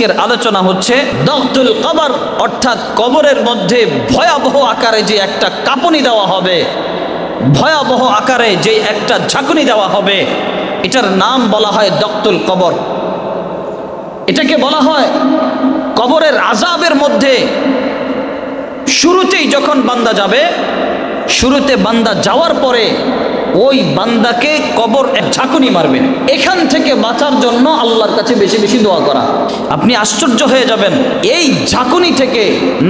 আজকের আলোচনা হচ্ছে দগতুল কবর, অর্থাৎ কবরের মধ্যে ভয়াবহ আকারে যে একটা কাঁপুনি দেওয়া হবে, ভয়াবহ আকারে যে একটা ঝাঁকুনি দেওয়া হবে, এটার নাম বলা হয় দগতুল কবর। এটাকে বলা হয় কবরের আযাবের মধ্যে শুরুতেই যখন বান্দা যাবে, শুরুতে বান্দা যাওয়ার পরে ওই বান্দাকে কবর এক ঝাঁকুনি মারবে। এখান থেকে বাঁচার জন্য আল্লাহর কাছে বেশি বেশি দোয়া করা। আপনি আশ্চর্য হয়ে যাবেন, এই ঝাঁকুনি থেকে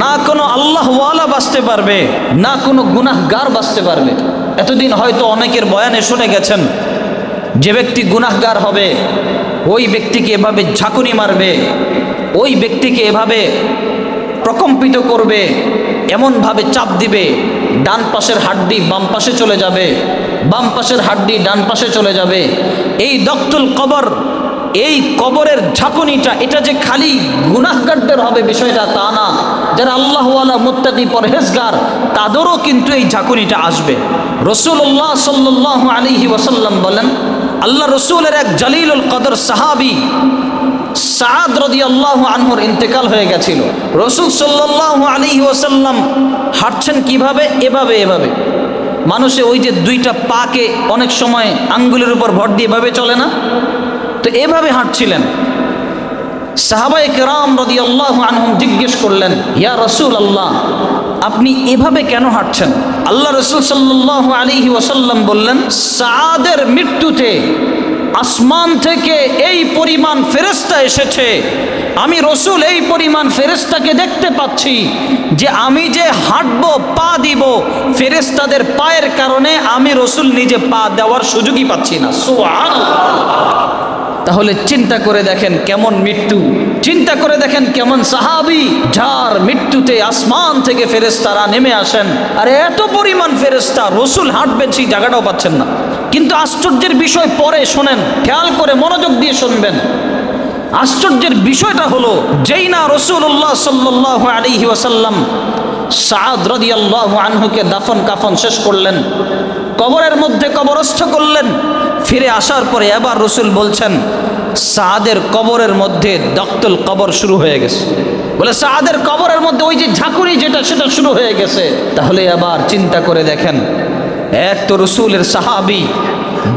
না কোনো আল্লাহওয়ালা বাঁচতে পারবে, না কোনো গুনাহগার বাঁচতে পারবে। এতদিন হয়তো অনেকের বয়ানে শুনে গেছেন, যে ব্যক্তি গুনাহগার হবে ওই ব্যক্তিকে এভাবে ঝাঁকুনি মারবে, ওই ব্যক্তিকে এভাবে প্রকম্পিত করবে, এমনভাবে চাপ দিবে, ডান পাশের হাড্ডি বাম পাশে চলে যাবে, বাম পাশের হাড্ডি ডান পাশে চলে যাবে। এই দগতুল কবর, এই কবরের ঝাঁকুনিটা, এটা যে খালি গুনাহগারদের হবে বিষয়টা তা না, যারা আল্লাহওয়ালা মুত্তাকি পরহেজগার তাদেরও কিন্তু এই ঝাঁকুনিটা আসবে। রাসূলুল্লাহ সাল্লাল্লাহু আলাইহি ওয়াসাল্লাম বলেন, আল্লাহ রসুলের এক জালিলুল কদর সাহাবী সাদ রাদিয়াল্লাহু আনহুর ইন্তেকাল হয়ে গেছিল। রাসূল সাল্লাল্লাহু আলাইহি ওয়াসাল্লাম হাঁটছেন কিভাবে? এভাবে মানুষে ওই যে দুইটা পাকে অনেক সময় আঙ্গুলের উপর ভর দিয়ে এভাবে চলে না, তো এভাবে হাঁটছিলেন। সাহাবায়ে কেরাম রাদিয়াল্লাহু আনহুম জিজ্ঞেস করলেন, ইয়া রাসূলুল্লাহ, আপনি এভাবে কেন হাঁটছেন? আল্লাহ রাসূল সাল্লাল্লাহু আলাইহি ওয়াসাল্লাম বললেন, সাদের মৃত্যুতে আসমান থেকে এই পরিমাণ ফেরেশতা এসেছে, আমি রসুল এই পরিমাণ ফেরেশতাকে দেখতে পাচ্ছি যে আমি যে হাঁটবো, পা দিব, ফেরেশতাদের পায়ের কারণে আমি রসুল নিজে পা দেওয়ার সুযোগই পাচ্ছি না। সুবহানাল্লাহ। তাহলে চিন্তা করে দেখেন কেমন মৃত্যু, চিন্তা করে দেখেন কেমন সাহাবী, যার মৃত্যুতে আসমান থেকে ফেরেশতারা নেমে আসেন। আর এত পরিমাণ ফেরেশতা, রসুল হাঁটবেন সেই জায়গাটাও পাচ্ছেন না। কিন্তু আশ্চর্যের বিষয় পরে শোনেন, খেয়াল করে মনোযোগ দিয়ে শুনবেন। আশ্চর্যের বিষয়টা হলো, যেই না রাসূলুল্লাহ সাল্লাল্লাহু আলাইহি ওয়াসাল্লাম সাদ রাদিয়াল্লাহু আনহুকে দাফন কাফন শেষ করলেন, কবরের মধ্যে কবরস্থ করলেন, ফিরে আসার পরে এবার রসুল বলছেন, সাদের কবরের মধ্যে দগতুল কবর শুরু হয়ে গেছে। বলে সাদের কবরের মধ্যে ওই যে ঝাঁকুনি যেটা, সেটা শুরু হয়ে গেছে। তাহলে আবার চিন্তা করে দেখেন, এক তো রসুলের সাহাবী,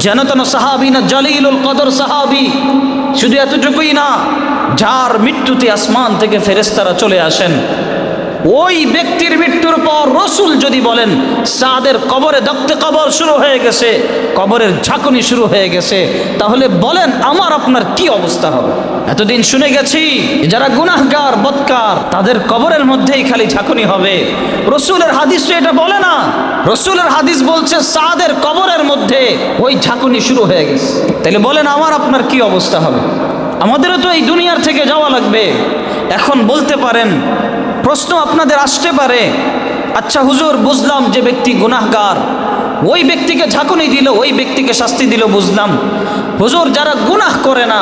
জানাতন সাহাবী না, জালিলুল কদর সাহাবী। শুধু এতটুকুই না, যার মৃত্যুতে আসমান থেকে ফেরেশতারা চলে আসেন, ওই ব্যক্তির মৃত্যুর পর রসুল যদি বলেন সাদের কবরে দগতে কবর শুরু হয়ে গেছে, কবরের ঝাঁকুনি শুরু হয়ে গেছে, তাহলে বলেন আমার আপনার কি অবস্থা হবে? এতদিন শুনে গেছি যারা গুনাহগার বদকার তাদের কবরের মধ্যেই খালি ঝাঁকুনি হবে। রসুলের হাদিস তো এটা বলে না, রসুলের হাদিস বলছে সাদের কবরের মধ্যে ওই ঝাঁকুনি শুরু হয়ে গেছে। তাহলে বলেন আমার আপনার কি অবস্থা হবে? আমাদেরও তো এই দুনিয়ার থেকে যাওয়া লাগবে। এখন বলতে পারেন, প্রশ্ন আপনাদের আসতে পারে, আচ্ছা হুজুর, বুঝলাম যে ব্যক্তি গুনাহগার, ওই ব্যক্তিকে ঝাঁকুনি দিল, ওই ব্যক্তিকে শাস্তি দিল, বুঝলাম। হুজুর, যারা গুনাহ করে না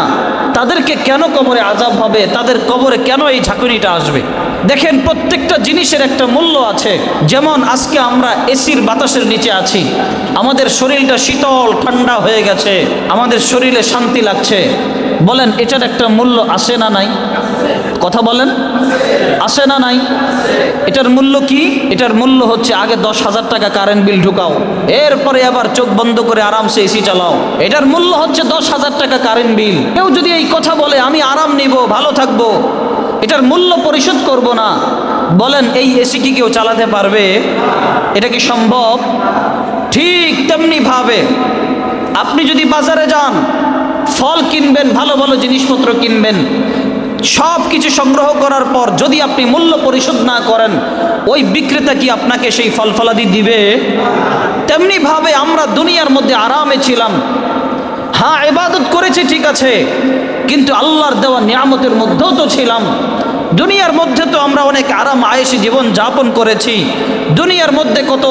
তাদেরকে কেন কবরে আযাব হবে? তাদের কবরে কেন এই ঝাঁকুনিটা আসবে? দেখেন, প্রত্যেকটা জিনিসের একটা মূল্য আছে। যেমন আজকে আমরা এসির বাতাসের নিচে আছি, আমাদের শরীরটা শীতল ঠান্ডা হয়ে গেছে, আমাদের শরীরে শান্তি লাগছে। বলেন এটার একটা মূল্য আছে না নাই? কথা বলেন, আছে না নাই? এটার মূল্য কি? এটার মূল্য হচ্ছে আগে 10,000 টাকা কারেন্ট বিল ঢুকাও, এরপরে আবার চোখ বন্ধ করে আরামসে এসি চালাও। এটার মূল্য হচ্ছে 10,000 টাকা কারেন্ট বিল। কেউ যদি এই কথা বলে আমি আরাম নিব, ভালো থাকবো, এটার মূল্য পরিশোধ করব না, বলেন এই এসি কি কেউ চালাতে পারবে? এটা কি সম্ভব? ঠিক তেমনি ভাবে আপনি যদি বাজারে যান, ফল কিনবেন, ভালো ভালো জিনিসপত্র কিনবেন, সব কিছু সংগ্রহ করার পর যদি আপনি মূল্য পরিশোধ না করেন, ওই বিক্রেতা কি আপনাকে সেই ফল ফলাদি দিবে? তেমনি ভাবে আমরা দুনিয়ার মধ্যে আরামে ছিলাম, হ্যাঁ ইবাদত করেছি ঠিক আছে, কিন্তু আল্লাহর দেওয়া নিয়ামতের মধ্যেও তো ছিলাম। দুনিয়ার মধ্যে তো আমরা অনেক আরাম আয়েশি জীবন যাপন করেছি, দুনিয়ার মধ্যে কত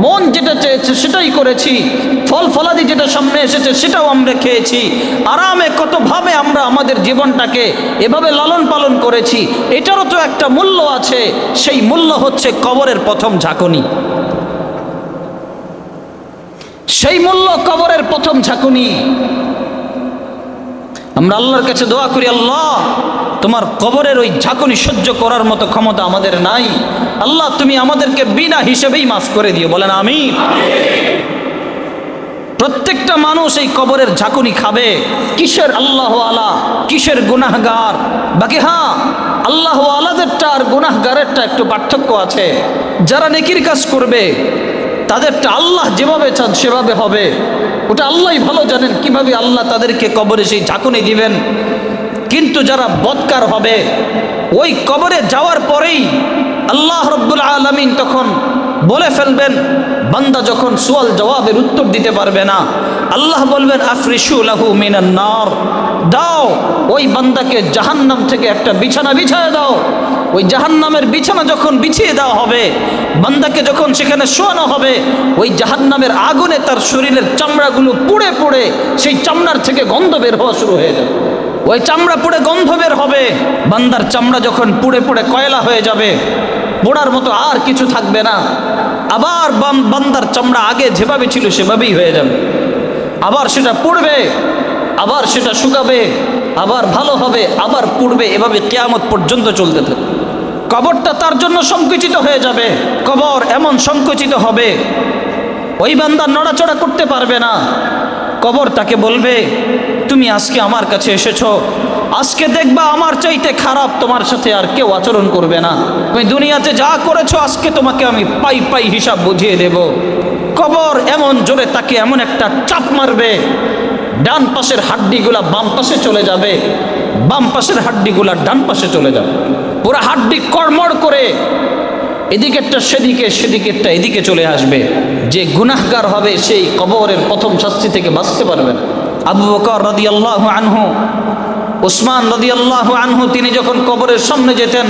মন যেটা চেয়েছে সেটাই করেছি, ফল ফলাদি যেটা সামনে এসেছে সেটাও আমরা খেয়েছি, আরামে কতভাবে আমরা আমাদের জীবনটাকে এভাবে লালন পালন করেছি। এটারও তো একটা মূল্য আছে, সেই মূল্য হচ্ছে কবরের প্রথম ঝাঁকুনি। সেই মূল্য কবরের প্রথম ঝাঁকুনি। আমরা আল্লাহর কাছে দোয়া করি, আল্লাহ তোমার কবরের ওই ঝাঁকুনি সহ্য করার মতো ক্ষমতা আমাদের নাই। আল্লাহ তুমি আমাদেরকে বিনা হিসেবেই মাফ করে দিও, বলেন আমিন। প্রত্যেকটা মানুষ এই কবরের ঝাঁকুনি খাবে। কিসের আল্লাহ আলা, কিসের গুনাহগার? বাকি হ্যাঁ, আল্লাহ আলাদেরটা আর গুনাহগারেরটা একটু পার্থক্য আছে। যারা নেকির কাজ করবে তাদেরটা আল্লাহ যেভাবে চান সেভাবে হবে, ওটা আল্লাহই ভালো জানেন কিভাবে আল্লাহ তাদেরকে কবরে সেই ঝাঁকুনি দিবেন। কিন্তু যারা বদকার হবে, ওই কবরে যাওয়ার পরেই আল্লাহ রব্বুল আলামিন তখন বলে ফেলবেন, বান্দা যখন সুয়াল জবাবের উত্তর দিতে পারবে না, আল্লাহ বলবেন আফরিশু লাহু মিনান নার, দাও ওই বান্দাকে জাহান্নাম থেকে একটা বিছানা বিছায় দাও। ওই জাহান্নামের বিছানা যখন বিছিয়ে দেওয়া হবে, বান্দাকে যখন সেখানে শোয়ানো হবে, ওই জাহান্নামের আগুনে তার শরীরের চামড়াগুলো পুড়ে পুড়ে সেই চামড়ার থেকে গন্ধ বের হওয়া শুরু হয়ে যাবে। ওই চামড়া পুড়ে গন্ধ বের হবে। বান্দার চামড়া যখন পুড়ে পুড়ে কয়লা হয়ে যাবে, পোড়ার মতো আর কিছু থাকবে না। আবার বান্দার চামড়া আগে যেভাবে ছিল সেভাবেই হয়ে যাবে। আবার সেটা পুড়বে, আবার সেটা শুকাবে, আবার ভালো হবে, আবার পুড়বে, এভাবে কিয়ামত পর্যন্ত চলতে থাকে। কবরটা তার জন্য সংকুচিত হয়ে যাবে। কবর এমন সংকুচিত হবে, ওই বান্দা নড়াচড়া করতে পারবে না। কবর তাকে বলবে, তুমি আজকে আমার কাছে এসেছো, আজকে দেখবা আমার চাইতে খারাপ তোমার সাথে আর কেউ আচরণ করবে না। তুমি দুনিয়াতে যা করেছো আজকে তোমাকে আমি পাই পাই হিসাব বুঝিয়ে দেব। কবর এমন জোরে তাকে এমন একটা চাপ মারবে, ডান পাশের হাড্ডিগুলা বাম পাশে চলে যাবে, বাম পাশের হাড্ডিগুলা ডান পাশে চলে যাবে। পুরো হাড্ডি কড়মড় করে এদিকেরটা সেদিকে, সেদিকেরটা এদিকে চলে আসবে। যে গুনাহগার হবে সেই কবরের প্রথম শাস্তি থেকে বাঁচতে পারবে না। আবু বকর রাদিয়াল্লাহু আনহু, উসমান রাদিয়াল্লাহু আনহু, তিনি যখন কবরের সামনে যেতেন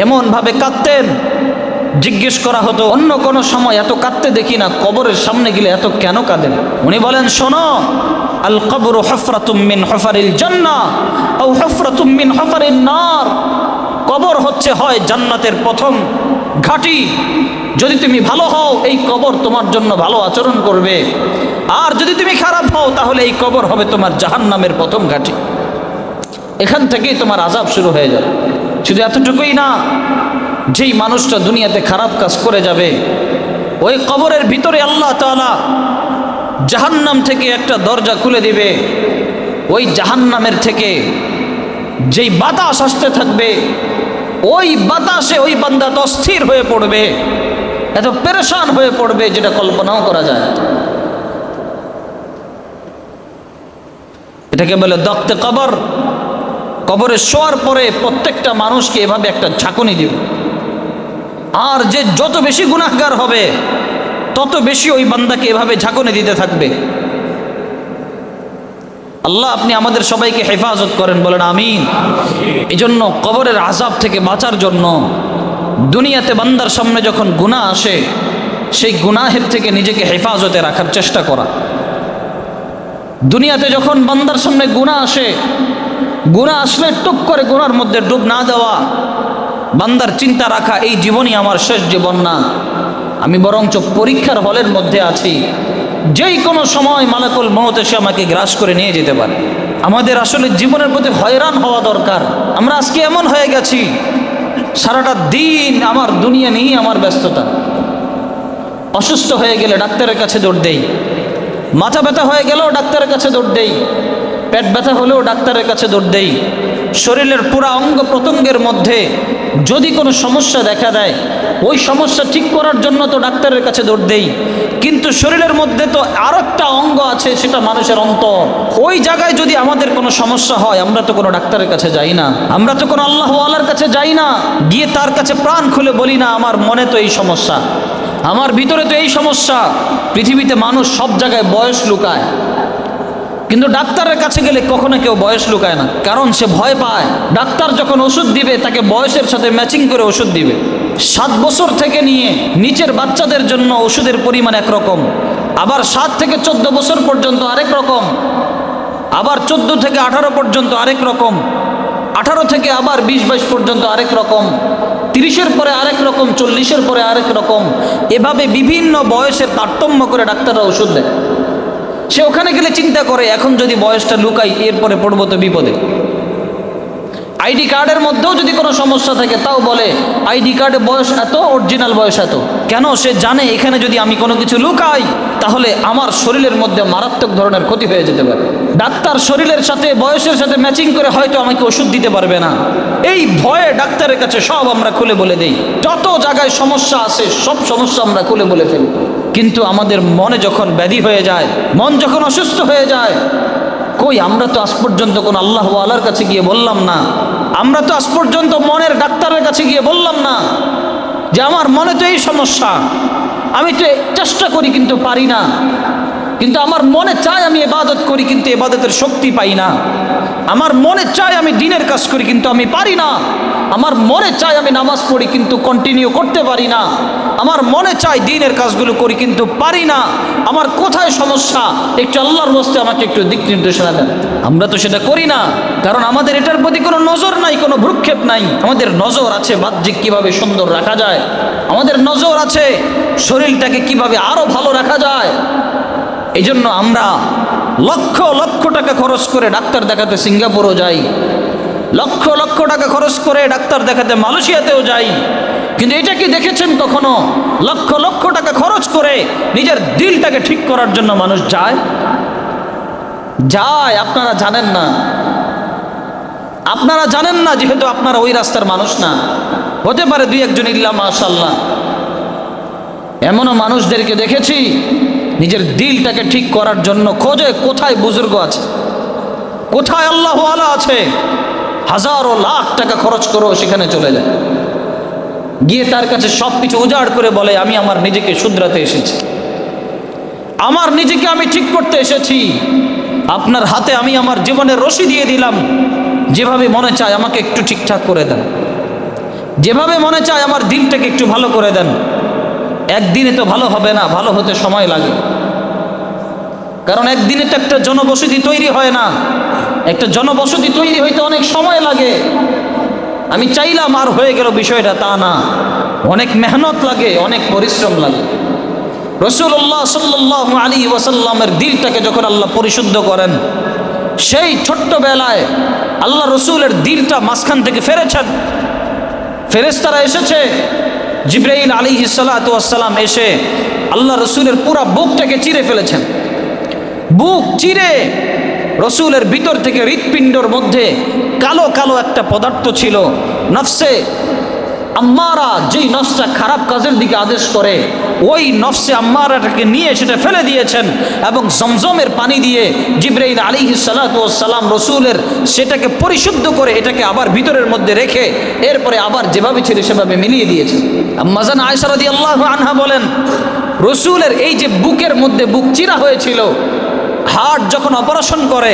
এমনভাবে কাঁদতেন, জিজ্ঞেস করা হতো অন্য কোনো সময় এত কাঁদতে দেখি না, কবরের সামনে গেলে এত কেন কাঁদেন? উনি বলেন, শোনো, আল কবরু হুফরাতুম মিন হুফারিল জান্নাহ আও হুফরাতুম মিন হুফারিন নার। কবর হচ্ছে হয় জান্নাতের প্রথম ঘাঁটি। যদি তুমি ভালো হও এই কবর তোমার জন্য ভালো আচরণ করবে, আর যদি তুমি খারাপ হও তাহলে এই কবর হবে তোমার জাহান্নামের প্রথম ঘাঁটি। এখান থেকেই তোমার আযাব শুরু হয়ে যাবে। শুধু এতটুকুই না, যেই মানুষটা দুনিয়াতে খারাপ কাজ করে যাবে, ওই কবরের ভিতরে আল্লাহ তাআলা জাহান্নাম থেকে একটা দরজা খুলে দিবে। ওই জাহান্নামের থেকে যেই বাতাস আসতে থাকবে, ওই বাতাসে ওই বান্দা তো অস্থির হয়ে পড়বে, এত পেরেশান হয়ে পড়বে যেটা কল্পনাও করা যায়। এটাকে বলে দক্তে কবর। কবরে শোয়ার পরে প্রত্যেকটা মানুষকে এভাবে একটা ঝাঁকুনি দিবে। আর যে যত বেশি গুনাহগার হবে তত বেশি ওই বান্দাকে এভাবে ঝাঁকুনি দিতে থাকবে। আল্লাহ আপনি আমাদের সবাইকে হেফাজত করেন, বলেন আমিন। এই জন্য কবরের আযাব থেকে বাঁচার জন্য দুনিয়াতে বান্দার সামনে যখন গুনাহ আসে, সেই গুনাহের থেকে নিজেকে হেফাজতে রাখার চেষ্টা করা। দুনিয়াতে যখন বান্দার সামনে গুনাহ আসে, গুনাহ আসলে টুক করে গুনার মধ্যে ডুব না দেওয়া, বান্দার চিন্তা রাখা এই জীবনই আমার শেষ জীবন না, আমি বরঞ্চ পরীক্ষার হলের মধ্যে আছি, যেই কোনো সময় মালাকুল মউত এসে আমাকে গ্রাস করে নিয়ে যেতে পারে। আমাদের আসলে জীবনের প্রতি হয়রান হওয়া দরকার। আমরা আজকে এমন হয়ে গেছি, সারাটা দিন আমার দুনিয়া নিয়েই আমার ব্যস্ততা। অসুস্থ হয়ে গেলে ডাক্তারের কাছে দৌড় দেই, মাথা ব্যথা হয়ে গেলেও ডাক্তারের কাছে দৌড় দেই, পেট ব্যথা হলেও ডাক্তারের কাছে দৌড় দেই। শরীরের পুরা অঙ্গ প্রত্যঙ্গের মধ্যে যদি কোনো সমস্যা দেখা দেয়, ওই সমস্যা ঠিক করার জন্য তো ডাক্তারের কাছে দৌড় দেই। কিন্তু শরীরের মধ্যে তো আরেকটা অঙ্গ আছে, সেটা মানুষের অন্তর। ওই জায়গায় যদি আমাদের কোনো সমস্যা হয়, আমরা তো কোনো ডাক্তারের কাছে যাই না, আমরা তো কোনো আল্লাহ ওয়ালার কাছে যাই না, গিয়ে তার কাছে প্রাণ খুলে বলি না আমার মনে তো এই সমস্যা, আমার ভিতরে তো এই সমস্যা। পৃথিবীতে মানুষ সব জায়গায় বয়স লুকায়, কিন্তু ডাক্তারের কাছে গেলে কখনো কেউ বয়স লুকায় না, কারণ সে ভয় পায়। ডাক্তার যখন ওষুধ দিবে তাকে বয়সের সাথে ম্যাচিং করে ওষুধ দিবে। 7 বছর থেকে নিয়ে নিচের বাচ্চাদের জন্য ওষুধের পরিমাণ একরকম, আবার 7 থেকে 14 বছর পর্যন্ত আরেক রকম, আবার 14 থেকে 18 পর্যন্ত আরেক রকম, 18 থেকে আবার 20-22 পর্যন্ত আরেক রকম, 30-এর পরে আরেক রকম, 40-এর পরে আরেক রকম। এভাবে বিভিন্ন বয়সের তারতম্য করে ডাক্তাররা ওষুধ দেয়। সে ওখানে গেলে চিন্তা করে, এখন যদি বয়সটা লুকাই এরপরে পড়বো তো বিপদে। আইডি কার্ডের মধ্যেও যদি কোনো সমস্যা থাকে তাও বলে আইডি কার্ডে বয়স এত, অরিজিনাল বয়স এত। কেন? সে জানে এখানে যদি আমি কোনো কিছু লুকাই তাহলে আমার শরীরের মধ্যে মারাত্মক ধরনের ক্ষতি হয়ে যেতে পারে। ডাক্তার শরীরের সাথে বয়সের সাথে ম্যাচিং করে হয়তো আমাকে ওষুধ দিতে পারবে না। এই ভয়ে ডাক্তারের কাছে সব আমরা খুলে বলে দেই, যত জায়গায় সমস্যা আছে সব সমস্যা আমরা খুলে বলে ফেলি। কিন্তু আমাদের মনে যখন ব্যাধি হয়ে যায়, মন যখন অসুস্থ হয়ে যায়, কই আমরা তো আজ পর্যন্ত কোন আল্লাহ ওয়ালার কাছে গিয়ে বললাম না, আমরা তো আজ পর্যন্ত মনের ডাক্তারের কাছে গিয়ে বললাম না যে আমার মনে তো এই সমস্যা, আমি তো চেষ্টা করি কিন্তু পারি না, কিন্তু আমার মনে চায় আমি ইবাদত করি কিন্তু ইবাদতের শক্তি পাই না, আমার মনে চায় আমি দ্বীনের কাজ করি কিন্তু আমি পারি না, আমার মনে চায় আমি নামাজ পড়ি কিন্তু কন্টিনিউ করতে পারি না, আমার মনে চায় দ্বীনের কাজগুলো করি কিন্তু পারি না, আমার কোথায় সমস্যা একটু আল্লাহর ওয়াস্তে আমাকে একটু দিক নির্দেশনা দেন। আমরা তো সেটা করি না, কারণ আমাদের এটার প্রতি কোনো নজর নাই, কোনো ভ্রুক্ষেপ নাই। আমাদের নজর আছে বাহ্যিক কিভাবে সুন্দর রাখা যায়, আমাদের নজর আছে শরীরটাকে কিভাবে আরো ভালো রাখা যায়। এই জন্য আমরা লক্ষ লক্ষ টাকা খরচ করে ডাক্তার দেখাতে সিঙ্গাপুরও যাই, লক্ষ লক্ষ টাকা খরচ করে ডাক্তার দেখাতে মালয়েশিয়াতেও যাই। কিন্তু এটা কি দেখেছেন কখনো লক্ষ লক্ষ টাকা খরচ করে নিজের দিলটাকে ঠিক করার জন্য মানুষ যায়? যায়। আপনারা জানেন না, আপনারা জানেন না, যেহেতু আপনারা ওই রাস্তার মানুষ না। হতে পারে দুই একজন ইল্লা মাশাআল্লাহ, এমনও মানুষদেরকে দেখেছি নিজের দিলটাকে ঠিক করার জন্য খোঁজে কোথায় বুজুর্গ আছে, কোথায় আল্লাহ ওয়ালা আছে, হাজারো লাখ টাকা খরচ করেও সেখানে চলে যায়, গিয়ে তার কাছে সব কিছু উজাড় করে বলে আমি আমার নিজেকে শুধরাতে এসেছি, আমার নিজেকে আমি ঠিক করতে এসেছি, আপনার হাতে আমি আমার জীবনের রশি দিয়ে দিলাম, যেভাবে মনে চায় আমাকে একটু ঠিকঠাক করে দেন, যেভাবে মনে চায় আমার দিলটাকে একটু ভালো করে দেন। একদিনে তো ভালো হবে না, ভালো হতে সময় লাগে, কারণ একদিনে তো একটা জনবসতি তৈরি হয় না, একটা জনবসতি তৈরি হইতে অনেক সময় লাগে। আমি চাইলাম আর হয়ে গেল বিষয়টা, তা না, অনেক মেহনত লাগে, অনেক পরিশ্রম লাগে। রাসূলুল্লাহ সাল্লাল্লাহু আলাইহি ওয়াসাল্লামের দিলটাকে যখন আল্লাহ পরিশুদ্ধ করেন, সেই ছোট্টবেলায় আল্লাহ রসুলের দিলটা মাঝখান থেকে ফেরেছেন, ফেরেশতারা এসেছে, জিবরাইল আলাইহিস সালাতু ওয়াস সালাম এসে আল্লাহ রসুলের পুরা বুকটাকে চিরে ফেলেছেন। বুক চিরে রসুলের ভিতর থেকে হৃৎপিণ্ডর মধ্যে কালো কালো একটা পদার্থ ছিল, নফসে আম্মারা, যেই নফসটা খারাপ কাজের দিকে আদেশ করে, ওই নফসে আম্মারাটাকে নিয়ে সেটা ফেলে দিয়েছেন এবং জমজমের পানি দিয়ে জিবরাইল আলাইহিস সালাতু ওয়াস সালাম রসুলের সেটাকে পরিশুদ্ধ করে এটাকে আবার ভিতরের মধ্যে রেখে এরপরে আবার যেভাবে ছিল সেভাবে মিলিয়ে দিয়েছেন। আম্মা জান আয়েশা রাদিয়াল্লাহু আনহা বলেন, রসুলের এই যে বুকের মধ্যে বুক চিরা হয়েছিল, হার্ট যখন অপারেশন করে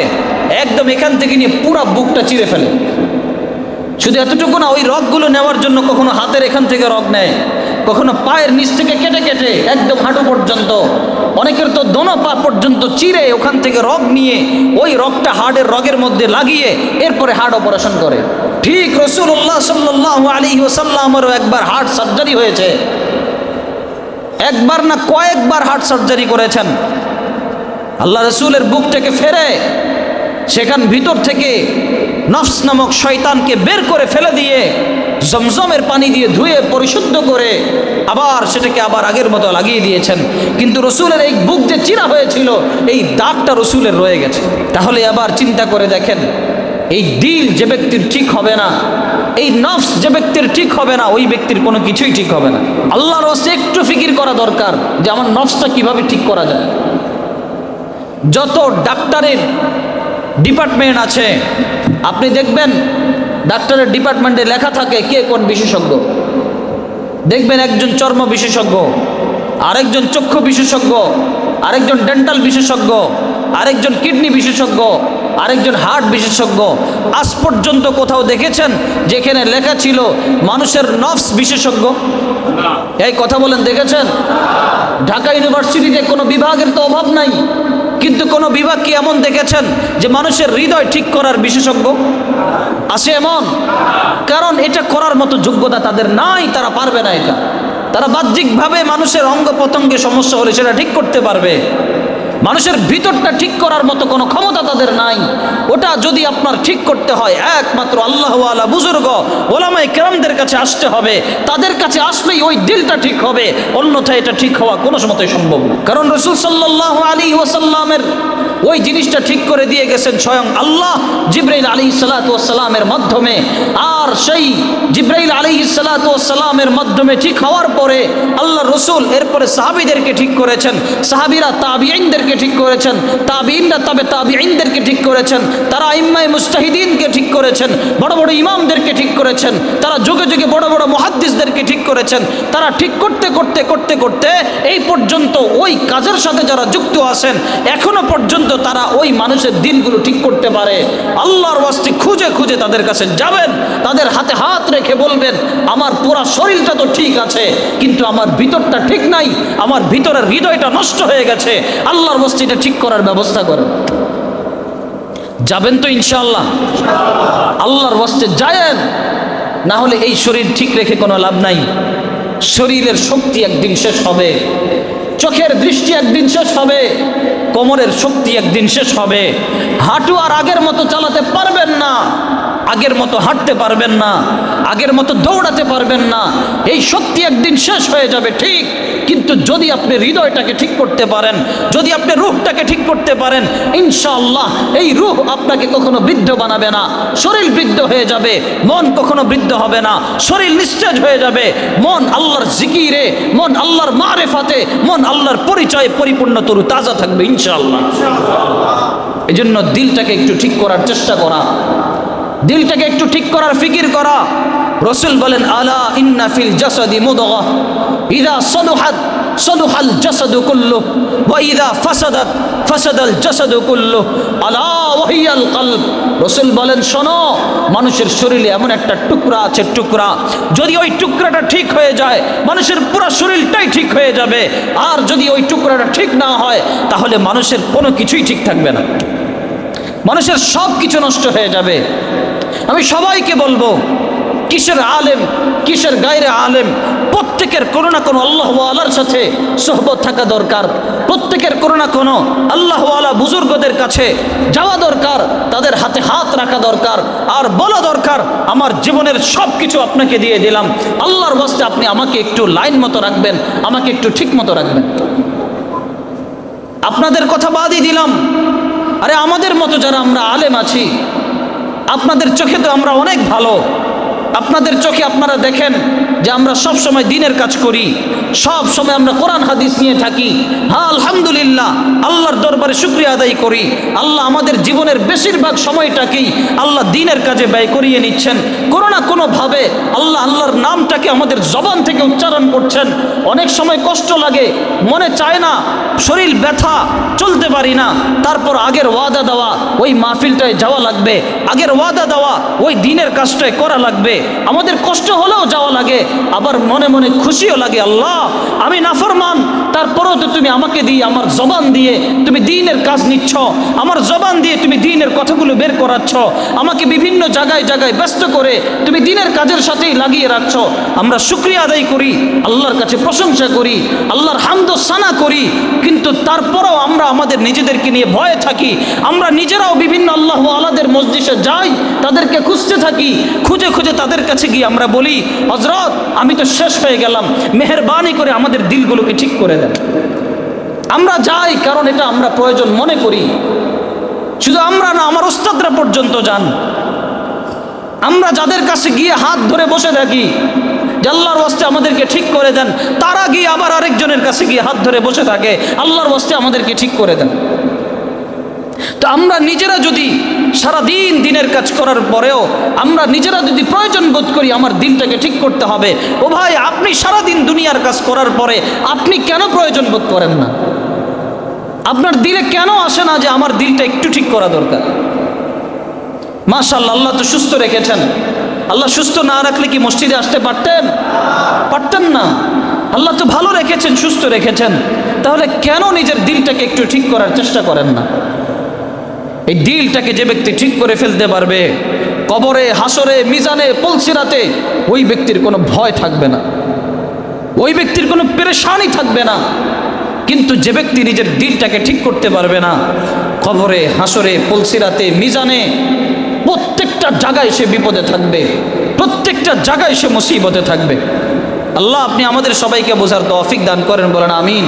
একদম এখান থেকে নিয়ে পুরা বুকটা চিরে ফেলে। শুধু এতটুকু না, ওই রগগুলো নেওয়ার জন্য কখনো হাতের এখান থেকে রগ নেয়, কখনো পায়ের নিচ থেকে কেটে কেটে একদম হাঁটু পর্যন্ত, অনেকের তো দোনো পা পর্যন্ত চিরে ওখান থেকে রগ নিয়ে ওই রগটা হার্টের রগের মধ্যে লাগিয়ে এরপরে হার্ট অপারেশন করে। ঠিক রাসূলুল্লাহ সাল্লাল্লাহু আলাইহি ওয়াসাল্লামেরও একবার হার্ট সার্জারি হয়েছে, একবার না কয়েকবার হার্ট সার্জারি করেছেন। আল্লাহ রসুলের বুকটাকে ফেরে সেখান ভিতর থেকে নফস নামক শয়তানকে বের করে ফেলে দিয়ে জমজমের পানি দিয়ে ধুয়ে পরিশুদ্ধ করে আবার সেটাকে আবার আগের মতো লাগিয়ে দিয়েছেন। কিন্তু রসুলের এই বুক যে চিরা হয়েছিল, এই দাগটা রসুলের রয়ে গেছে। তাহলে আবার চিন্তা করে দেখেন, এই দিল যে ব্যক্তির ঠিক হবে না, এই নফস যে ব্যক্তির ঠিক হবে না, ওই ব্যক্তির কোনো কিছুই ঠিক হবে না। আল্লাহর ওয়াস্তে একটু ফিকির করা দরকার যে আমার নফসটা কিভাবে ঠিক করা যায়। যত ডাক্তারের ডিপার্টমেন্ট আছে আপনি দেখবেন, ডাক্তারের ডিপার্টমেন্টে লেখা থাকে কে কোন বিশেষজ্ঞ। দেখবেন একজন চর্ম বিশেষজ্ঞ, আরেকজন চক্ষু বিশেষজ্ঞ, আরেকজন ডেন্টাল বিশেষজ্ঞ, আরেকজন কিডনি বিশেষজ্ঞ, আরেকজন হার্ট বিশেষজ্ঞ। আজ পর্যন্ত কোথাও দেখেছেন যেখানে লেখা ছিল মানুষের নফস বিশেষজ্ঞ? এই কথা বলেন, দেখেছেন? ঢাকা ইউনিভার্সিটিতে কোনো বিভাগের তো অভাব নাই, কিন্তু কোনো বিভাগ কি এমন দেখেছেন যে মানুষের হৃদয় ঠিক করার বিশেষজ্ঞ আছে এমন? কারণ এটা করার মতো যোগ্যতা তাদের নাই, তারা পারবে না এটা। তারা বাহ্যিকভাবে মানুষের অঙ্গ প্রত্যঙ্গে সমস্যা হলে সেটা ঠিক করতে পারবে, মানুষের ভিতরটা ঠিক করার মতো কোনো ক্ষমতা তাদের নাই। ওটা যদি আপনার ঠিক করতে হয় একমাত্র আল্লাহওয়ালা বুজুর্গ ওলামায়ে কেরামদের কাছে আসতে হবে। তাদের কাছে আসলেই ওই দিলটা ঠিক হবে, অন্যথায় এটা ঠিক হওয়া কোনো সময়তেই সম্ভব না। কারণ রাসূল সাল্লাল্লাহু আলাইহি ওয়াসাল্লামের ওই জিনিসটা ঠিক করে দিয়ে গেছেন স্বয়ং আল্লাহ জিবরাইল আলাইহিস সালাতু ওয়াস সালামের মাধ্যমে। আর সেই জিবরাইল আলাইহিস সালাতু ওয়াস সালামের মাধ্যমে ঠিক হওয়ার পরে আল্লাহ রসুল এরপরে সাহাবীদেরকে ঠিক করেছেন, সাহাবীরা তাবিঈনদেরকে ঠিক করেছেন, তাবিঈনরা তাবিঈনদেরকে ঠিক করেছেন, তারা আইম্মায়ে মুজতাহিদিনকে ঠিক করেছেন, বড় বড় ইমামদেরকে ঠিক করেছেন, তারা যুগে যুগে বড় বড় মুহাদ্দিসদেরকে ঠিক করেছেন। তারা ঠিক করতে করতে করতে করতে এই পর্যন্ত ওই কাজের সাথে যারা যুক্ত আছেন এখনো পর্যন্ত তারা ওই মানুষের দিলগুলো ঠিক করতে পারে। আল্লাহর ওয়াস্তে খুঁজে খুঁজে তাদের কাছে যাবেন, তাদের হাতে হাত রেখে বলবেন, আমার পুরা শরীরটা তো ঠিক আছে কিন্তু আমার ভিতরটা ঠিক নাই, আমার ভিতরের হৃদয়টা নষ্ট হয়ে গেছে, আল্লাহর ওয়াস্তে এটা ঠিক করার ব্যবস্থা করেন। যাবেন তো ইনশাআল্লাহ? আল্লাহর ওয়াস্তে যায়েন, না হলে এই শরীর ঠিক রেখে কোনো লাভ নাই। শরীরের শক্তি একদিন শেষ হবে, চোখের দৃষ্টি একদিন শেষ হবে, কোমরের শক্তি একদিন শেষ হবে, হাঁটু আর আগের মতো চালাতে পারবেন না, আগের মতো হাঁটতে পারবেন না, আগের মতো দৌড়াতে পারবেন না। এই শক্তি একদিন শেষ হয়ে যাবে ঠিক, কিন্তু যদি আপনি হৃদয়টাকে ঠিক করতে পারেন, যদি আপনি রূহটাকে ঠিক করতে পারেন, ইনশাআল্লাহ এই রূহ আপনাকে কখনো বৃদ্ধ বানাবে না। শরীর বৃদ্ধ হয়ে যাবে, মন কখনো বৃদ্ধ হবে না। শরীর নিস্তেজ হয়ে যাবে, মন আল্লাহর জিকিরে, মন আল্লাহর মারেফাতে, মন আল্লাহর পরিচয়ে পরিপূর্ণ তরু তাজা থাকবে ইনশাআল্লাহ। এই জন্য দিলটাকে একটু ঠিক করার চেষ্টা করা, দিলটাকে একটু ঠিক করার ফিকির করা। রাসূল বলেন, আলা ইন্না ফিল জাসাদি মুদগাহ ইযা সালুহাত সালুহাল জাসাদু কুল্লুহু ওয়া ইযা ফাসাদাত ফাসাদাল জাসাদু কুল্লুহু আলা ওয়াহিয়াল কলব। রাসূল বলেন, শোনো, মানুষের শরীরে এমন একটা টুকরা আছে, টুকরা যদি ওই টুকরাটা ঠিক হয়ে যায় মানুষের পুরো শরীরটাই ঠিক হয়ে যাবে। আর যদি ওই টুকরাটা ঠিক না হয় তাহলে মানুষের কোনো কিছুই ঠিক থাকবে না, মানুষের সব কিছু নষ্ট হয়ে যাবে। আমি সবাইকে বলবো, কিসের আলেম কিসের গায়রে আলেম, প্রত্যেকের কোনো না কোনো আল্লাহওয়ালার সাথে সোহবত থাকা দরকার, প্রত্যেকের কোনো না কোনো আল্লাহওয়ালা বুজুর্গদের কাছে যাওয়া দরকার, তাদের হাতে হাত রাখা দরকার, আর বলা দরকার, আমার জীবনের সব কিছু আপনাকে দিয়ে দিলাম, আল্লাহর ওয়াস্তে আপনি আমাকে একটু লাইন মতো রাখবেন, আমাকে একটু ঠিক মতো রাখবেন। আপনাদের কথা বাদই দিলাম, আরে আমাদের মতো যারা আমরা আলেম আছি, আপনাদের চোখে তো আমরা অনেক ভালো, আপনাদের চোখে আপনারা দেখেন যে আমরা সব সময় দ্বীনের কাজ করি, সব সময় আমরা কোরআন হাদিস নিয়ে থাকি। হ্যাঁ, আলহামদুলিল্লাহ, আল্লাহর দরবারে শুকরিয়া আদায় করি, আল্লাহ আমাদের জীবনের বেশিরভাগ সময়টাকেই আল্লাহ দ্বীনের কাজে ব্যয় করিয়ে নিচ্ছেন। কোনো না কোনোভাবে আল্লাহ আল্লাহর নামটাকে আমাদের জবান থেকে উচ্চারণ করছেন। অনেক সময় কষ্ট লাগে, মনে চায় না, শরীর ব্যথা, চলতে পারি না, তারপর আগের ওয়াদা দেওয়া ওই মাহফিলটায় যাওয়া লাগবে, আগের ওয়াদা দেওয়া ওই দ্বীনের কাজটায় করা লাগবে। আমাদের কষ্ট হলেও যাওয়া লাগে, আবার মনে মনে খুশিও লাগে, আল্লাহ আমি নাফরমান, তারপরেও তো তুমি আমাকে দিয়ে, আমার জবান দিয়ে তুমি দ্বীনের কাজ নিচ্ছ, আমার জবান দিয়ে তুমি দ্বীনের কথাগুলো বের করাচ্ছ, আমাকে বিভিন্ন জায়গায় জায়গায় ব্যস্ত করে তুমি দ্বীনের কাজের সাথেই লাগিয়ে রাখছ। আমরা শুকরিয়া আদায় করি, আল্লাহর কাছে প্রশংসা করি, আল্লাহর হামদ ও সানা করি, কিন্তু তারপরেও আমরা আমাদের নিজেদেরকে নিয়ে ভয়ে থাকি। আমরা নিজেরাও বিভিন্ন আল্লাহ আলাদের মসজিদে যাই, তাদেরকে খুঁজতে থাকি, খুঁজে খুঁজে তাদের কাছে গিয়ে আমরা বলি, হযরত আমি তো শেষ হয়ে গেলাম, মেহেরবানি করে আমাদের দিলগুলোকে ঠিক করে দেন। আমরা যাই কারণ এটা আমরা প্রয়োজন মনে করি। শুধু আমরা না, আমার উস্তাদরা পর্যন্ত যান। আমরা যাদের কাছে গিয়ে হাত ধরে বসে থাকি যে আল্লাহর ওয়াস্তে আমাদেরকে ঠিক করে দেন, তারা গিয়ে আবার আরেকজনের কাছে গিয়ে হাত ধরে বসে থাকে, আল্লাহর ওয়াস্তে আমাদেরকে ঠিক করে দেন। তো আমরা নিজেরা যদি সারাদিন দিনের কাজ করার পরেও আমরা নিজেরা যদি প্রয়োজন বোধ করি আমার দিলটাকে ঠিক করতে হবে, ও ভাই, আপনি সারাদিন দুনিয়ার কাজ করার পরে আপনি কেন প্রয়োজন বোধ করেন না? আপনার দিলে কেন আসে না যে আমার দিলটা একটু ঠিক করা দরকার? মাশাআল্লাহ, আল্লাহ তো সুস্থ রেখেছেন। আল্লাহ সুস্থ না রাখলে কি মসজিদে আসতে পারতেন? পারতেন না। আল্লাহ তো ভালো রেখেছেন, সুস্থ রেখেছেন, তাহলে কেন নিজের দিলটাকে একটু ঠিক করার চেষ্টা করেন না? এই দিলটাকে যে ব্যক্তি ঠিক করে ফেলতে পারবে, কবরে, হাসরে, মিজানে, পুলসিরাতে ওই ব্যক্তির কোনো ভয় থাকবে না, ওই ব্যক্তির কোনো পেরেশানি থাকবে না। কিন্তু যে ব্যক্তি নিজের দিলটাকে ঠিক করতে পারবে না, কবরে, হাসরে, পুলসিরাতে, মিজানে প্রত্যেকটা জায়গায় সে বিপদে থাকবে, প্রত্যেকটা জায়গায় সে মুসিবতে থাকবে। আল্লাহ আপনি আমাদের সবাইকে বোঝার তৌফিক দান করেন, বলেন আমিন।